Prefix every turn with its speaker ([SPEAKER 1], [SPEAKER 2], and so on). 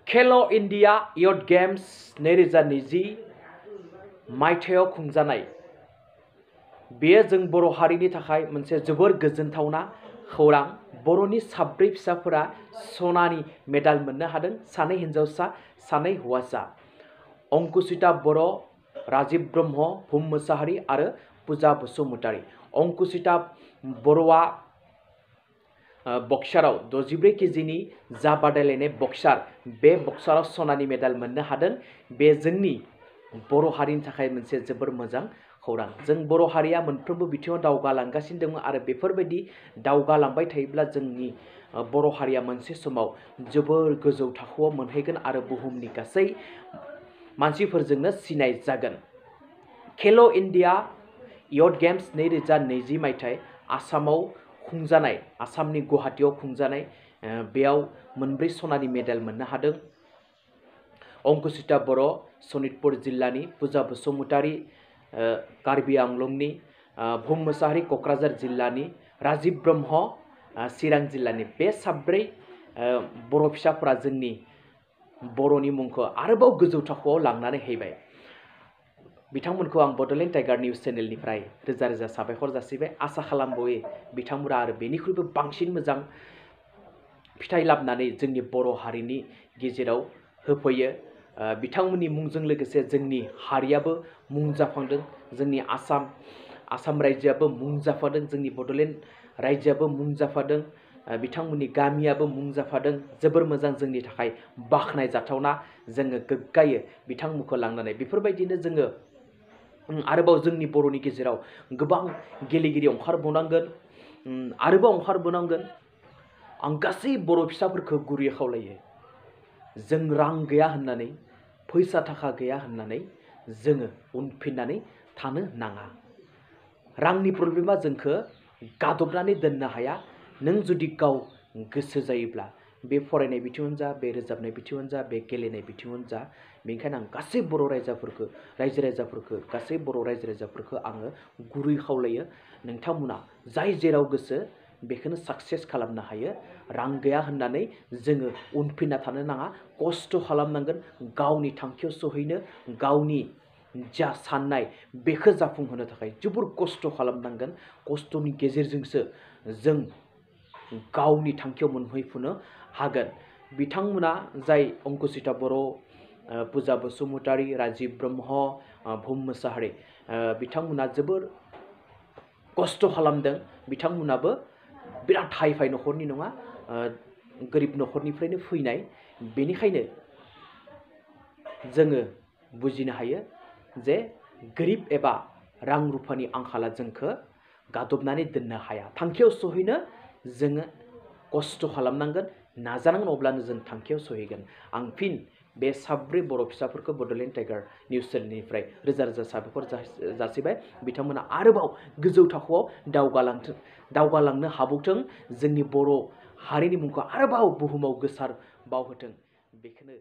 [SPEAKER 1] खेलो India youth games 2020 मायथाइयाव खुंजानाय बेयो जों बर' हारिनि थाखाय मोनसे जोबोर गोजोनथावना खौरां। बर'नि साब्रै फिसाफोरा सनानि मेडेल मोननो हादों। सानै हिनजावसा, सानै हौवासा। अंकुचिता बर', राजिब ब्रह्म, भुम मोसाहारि आरो पूजा बसुमतारी। अंकुचिता बर'आ बक्साराव 64 केजिनि जा बादायलायनाय बक्सार, बे बक्साराव सनानि मेडेल मोननो हादों। बे जोंनि बर' हारिनि थाखाय मोनसे जोबोर मोजां खौरां। जों बर' हारिया मोनफ्रोमबो बिथिङाव दावगालांगासिनो दङ आरो बेफोरबायदि दावगालांबाय थायोब्ला जोंनि बर' हारिया मोनसे समाव जोबोर गोजौ थाखोआव मोनहैगोन आरो बुहुमनि गासै मानसिफोरजोंनो सिनाय जागोन। खेलो इंडिया यूथ गेम्स 2020 मायथाइ आसामाव खुंजानाय, आसामनि गुवाहाटीयाव खुंजानाय, बेयाव मोनब्रै सनानि मेडेल मोननो हादों। अंकुचिता बर' सनितपुर जिल्लानि, पूजा बसुमतारी कार्बि आंलंनि, भुम मोसाहारि क'क्राझार जिल्लानि, राजिब ब्रह्म चिरां जिल्लानि। बे साब्रै बर' फिसाफोरा जोंनि बर'नि मुंखौ आरोबाव गोजौ थाखोआव लांनानै हैबाय। बिथांमोनखौ आं बड'लेण्ड टाइगार निउस चेनेलनिफ्राय रोजा रोजा साबायखर जासिबाय। आसा खालामबावो बिथांमोना आरो बेनिख्रुइबो बांसिन मोजां फिथाइ लाबोनानै जोंनि बर' हारिनि गेजेराव होफैयो। बिथांमोननि मुंजों लोगोसे जोंनि हारियाबो मुं जाफांदों। जोंनि आसाम रायजोआबो मुं जाफादों। जोंनि बड'लेण्ड रायजोआबो मुं जाफादों। बिथांमोननि गामियाबो मुं जाफादों। जोबोर मोजां, जोंनि थाखाय बाख्नायजाथावना। जोङो गोग्गायो बिथांमोनखौ लांनानै। बेफोरबायदिनो जोङो आरोबाव जोंनि बर'नि गेजेराव गोबां गेलेगिरि ओंखारबावनांगोन, आरोबाव ओंखारबावनांगोन। आं गासै बर' फिसाफोरखौ गुरैयै खावलायो, जों रां गैया होननानै, फैसा थाखा गैया होननानै जोङो उनफिननानै थानो नाङा। रांनि प्रब्लेमा जोंखौ गादबनानै दोननो हाया। नों जुदि गाव गोसो जायोब्ला, बे फरायनाय बिथिङावनो जा, बे रोजाबनाय बिथिङावनो जा, बे गेलेनाय बिथिङावनो जा। बेनिखायनो आं गासै बर' रायजो-राजाफोरखौ गासै बर' रायजो-राजाफोरखौ आङो गुरै खावलायो, नोंथांमोना जाय जेराव गोसो बेखौनो साक्सेस खालामनो हायो। रां गैया होननानै जोङो उनफिनना थानो नाङा, खस्थ' खालामनांगोन। गावनि थांखियाव सहैनो, गावनि जा साननाय बेखौ जाफुंहोनो थाखाय जोबोर खस्थ' खालामनांगोन। खस्थ'नि गेजेरजोंसो जों गावनि थांखियाव मोनहैफुनो हागोन। बिथांमोना जाय अंकुचिता बर', पूजा बसुमतारी, राजिब ब्रह्म, भुम मोसाहारि, बिथांमोना जोबोर खस्थ' खालामदों। बिथांमोनाबो बिराद हाइ-फाइ न'खरनि नङा, गोरिब न'खरनिफ्रायनो फैनाय। बेनिखायनो जोङो बुजिनो हायो जे गोरिब एबा रां रुफानि आंखाला जोंखौ गादबनानै दोननो हाया। थांखियाव सहैनो जोङो खस्थ' खालामनांगोन, नाजानांगोन, अब्लानो जों थांखियाव सहैगोन। आं फिन बे साब्रै बर' फिसाफोरखौ बड'लेण्ड टाइगार निउस चेनेलनिफ्राय रोजा रोजा साबायखर जासिबाय। बिथांमोना आरोबाव गोजौ थाखोआव दावगालांनो हाबावथों, जोंनि बर' हारिनि मुंखौ आरोबाव बुहुमाव गोसारबावहोथों, बेखौनो